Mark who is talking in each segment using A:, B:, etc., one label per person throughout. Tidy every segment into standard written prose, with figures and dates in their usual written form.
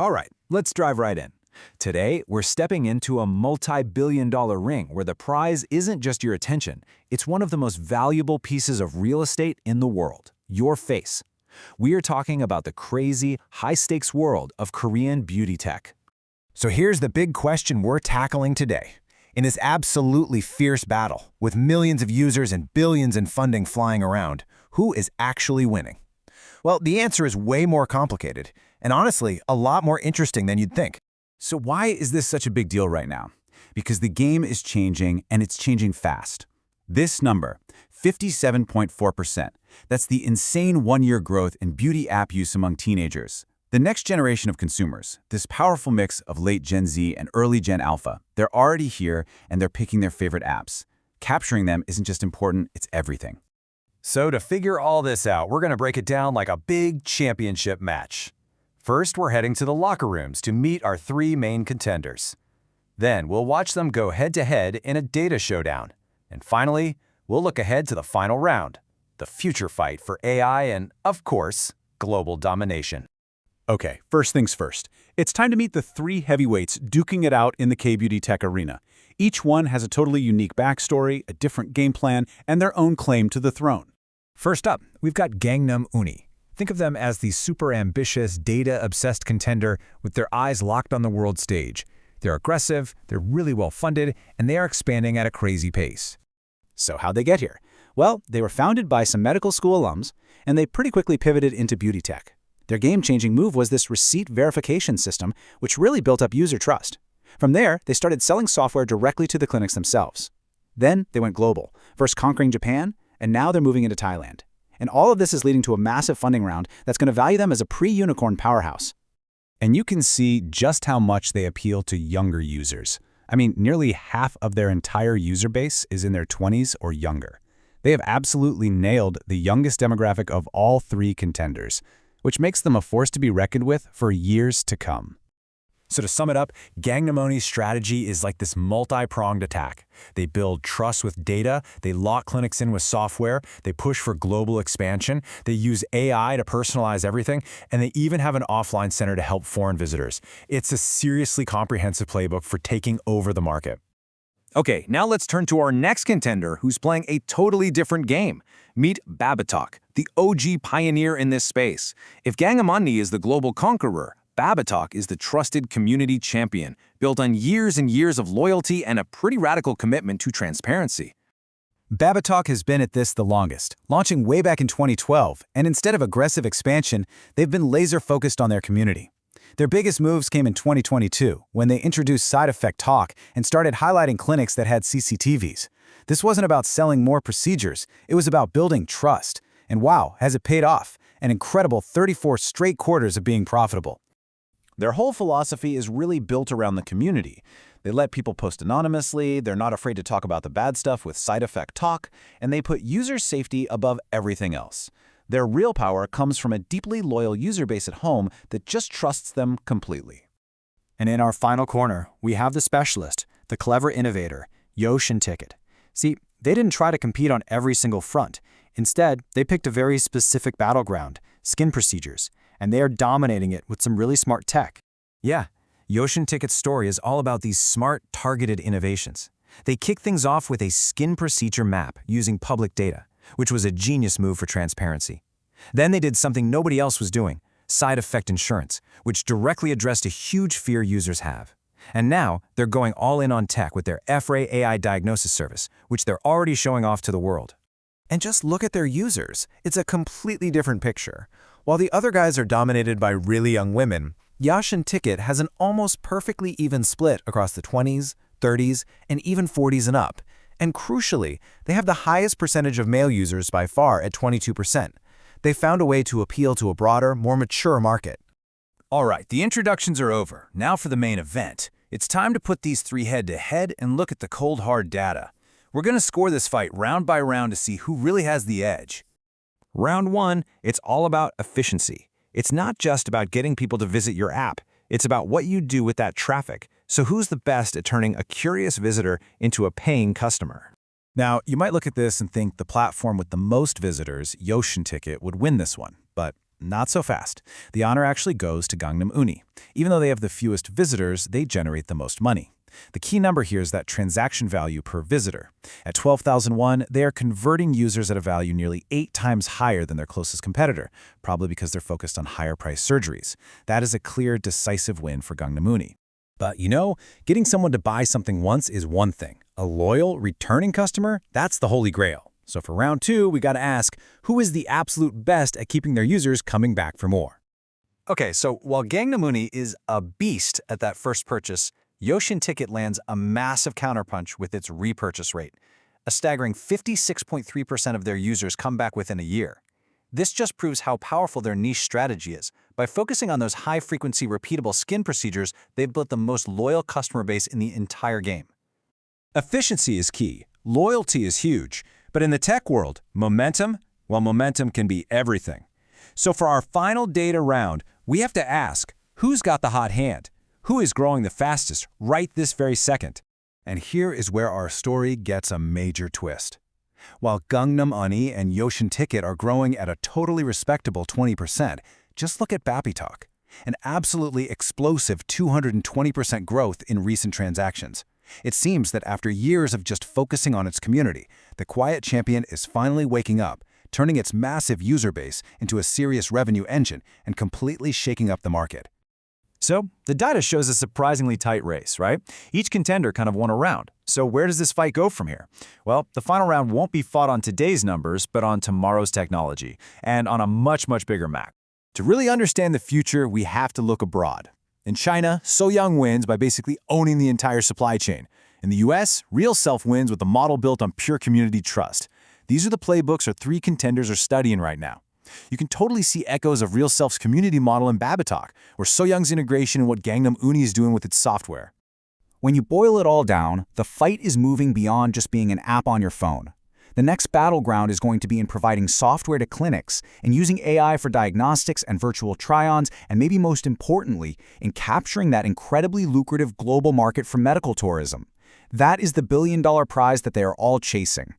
A: All right, let's dive right in. Today, we're stepping into a multi-billion-dollar ring where the prize isn't just your attention, it's one of the most valuable pieces of real estate in the world, your face. We are talking about the crazy, high-stakes world of Korean beauty tech.
B: So here's the big question we're tackling today. In this absolutely fierce battle, with millions of users and billions in funding flying around, who is actually winning? Well, the answer is way more complicated, and honestly, a lot more interesting than you'd think.
A: So why is this such a big deal right now? Because the game is changing, and it's changing fast. This number, 57.4%, that's the insane one-year growth in beauty app use among teenagers. The next generation of consumers, this powerful mix of late Gen Z and early Gen Alpha, they're already here and they're picking their favorite apps. Capturing them isn't just important, it's everything.
B: So to figure all this out, we're going to break it down like a big championship match. First, we're heading to the locker rooms to meet our three main contenders. Then we'll watch them go head-to-head in a data showdown. And finally, we'll look ahead to the final round, the future fight for AI and, of course, global domination.
A: Okay, first things first. It's time to meet the three heavyweights duking it out in the K-beauty tech arena. Each one has a totally unique backstory, a different game plan, and their own claim to the throne.
B: First up, we've got Gangnam Unni. Think of them as the super ambitious, data-obsessed contender with their eyes locked on the world stage. They're aggressive, they're really well-funded, and they are expanding at a crazy pace.
A: So how'd they get here? Well, they were founded by some medical school alums, and they pretty quickly pivoted into beauty tech. Their game-changing move was this receipt verification system, which really built up user trust. From there, they started selling software directly to the clinics themselves. Then they went global, first conquering Japan, and now they're moving into Thailand. And all of this is leading to a massive funding round that's going to value them as a pre-unicorn powerhouse.
B: And you can see just how much they appeal to younger users. I mean, nearly half of their entire user base is in their 20s or younger. They have absolutely nailed the youngest demographic of all three contenders, which makes them a force to be reckoned with for years to come. So to sum it up, Gangnam Unni's strategy is like this multi-pronged attack. They build trust with data, they lock clinics in with software, they push for global expansion, they use AI to personalize everything, and they even have an offline center to help foreign visitors. It's a seriously comprehensive playbook for taking over the market.
A: Okay, now let's turn to our next contender who's playing a totally different game. Meet Babitalk, the OG pioneer in this space. If Gangnam Unni is the global conqueror, Babitalk is the trusted community champion, built on years and years of loyalty and a pretty radical commitment to transparency.
B: Babitalk has been at this the longest, launching way back in 2012, and instead of aggressive expansion, they've been laser-focused on their community. Their biggest moves came in 2022, when they introduced Side Effect Talk and started highlighting clinics that had CCTVs. This wasn't about selling more procedures, it was about building trust. And wow, has it paid off? An incredible 34 straight quarters of being profitable. Their whole philosophy is really built around the community. They let people post anonymously, they're not afraid to talk about the bad stuff with Side Effect Talk, and they put user safety above everything else. Their real power comes from a deeply loyal user base at home that just trusts them completely. And in our final corner, we have the specialist, the clever innovator, Yeoshin Ticket. See, they didn't try to compete on every single front. Instead, they picked a very specific battleground, skin procedures, and they are dominating it with some really smart tech. Yeah, Yeoshin Ticket's story is all about these smart, targeted innovations. They kick things off with a skin procedure map using public data, which was a genius move for transparency. Then they did something nobody else was doing, side effect insurance, which directly addressed a huge fear users have. And now, they're going all in on tech with their F-Ray AI diagnosis service, which they're already showing off to the world. And just look at their users. It's a completely different picture. While the other guys are dominated by really young women, Yeoshin Ticket has an almost perfectly even split across the 20s, 30s, and even 40s and up. And crucially, they have the highest percentage of male users by far at 22%. They found a way to appeal to a broader, more mature market. All right, the introductions are over. Now for the main event. It's time to put these three head-to-head and look at the cold, hard data. We're going to score this fight round by round to see who really has the edge. Round 1, it's all about efficiency. It's not just about getting people to visit your app. It's about what you do with that traffic. So who's the best at turning a curious visitor into a paying customer? Now, you might look at this and think the platform with the most visitors, Yeoshin Ticket, would win this one. But not so fast. The honor actually goes to Gangnam Unni. Even though they have the fewest visitors, they generate the most money. The key number here is that transaction value per visitor. At 12,001, they are converting users at a value nearly 8 times higher than their closest competitor, probably because they're focused on higher-priced surgeries. That is a clear, decisive win for Gangnam Unni. But getting someone to buy something once is one thing. A loyal, returning customer, that's the holy grail. So for round 2, we got to ask, who is the absolute best at keeping their users coming back for more? Okay, so while Gangnam Unni is a beast at that first purchase, Yeoshin Ticket lands a massive counterpunch with its repurchase rate. A staggering 56.3% of their users come back within a year. This just proves how powerful their niche strategy is. By focusing on those high-frequency, repeatable skin procedures, they've built the most loyal customer base in the entire game.
C: Efficiency is key. Loyalty is huge. But in the tech world, momentum can be everything. So for our final data round, we have to ask, who's got the hot hand? Who is growing the fastest right this very second?
B: And here is where our story gets a major twist. While Gangnam Unni and Yeoshin Ticket are growing at a totally respectable 20%, just look at Babitalk, an absolutely explosive 220% growth in recent transactions. It seems that after years of just focusing on its community, the quiet champion is finally waking up, turning its massive user base into a serious revenue engine and completely shaking up the market.
A: So, the data shows a surprisingly tight race, right? Each contender kind of won a round. So where does this fight go from here? Well, the final round won't be fought on today's numbers, but on tomorrow's technology, and on a much, much bigger map. To really understand the future, we have to look abroad. In China, So-Young wins by basically owning the entire supply chain. In the US, RealSelf wins with a model built on pure community trust. These are the playbooks our 3 contenders are studying right now. You can totally see echoes of RealSelf's community model in Babitalk, or So-Young's integration in what Gangnam Unni is doing with its software. When you boil it all down, the fight is moving beyond just being an app on your phone. The next battleground is going to be in providing software to clinics and using AI for diagnostics and virtual try-ons, and maybe most importantly, in capturing that incredibly lucrative global market for medical tourism. That is the billion-dollar prize that they are all chasing.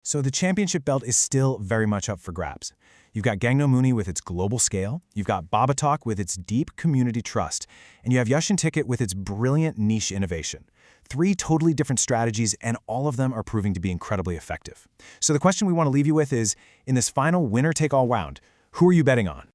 A: So the championship belt is still very much up for grabs. You've got Gangnam Unni with its global scale, you've got Babitalk with its deep community trust, and you have Yeoshin Ticket with its brilliant niche innovation. 3 totally different strategies, and all of them are proving to be incredibly effective. So the question we want to leave you with is, in this final winner-take-all round, who are you betting on?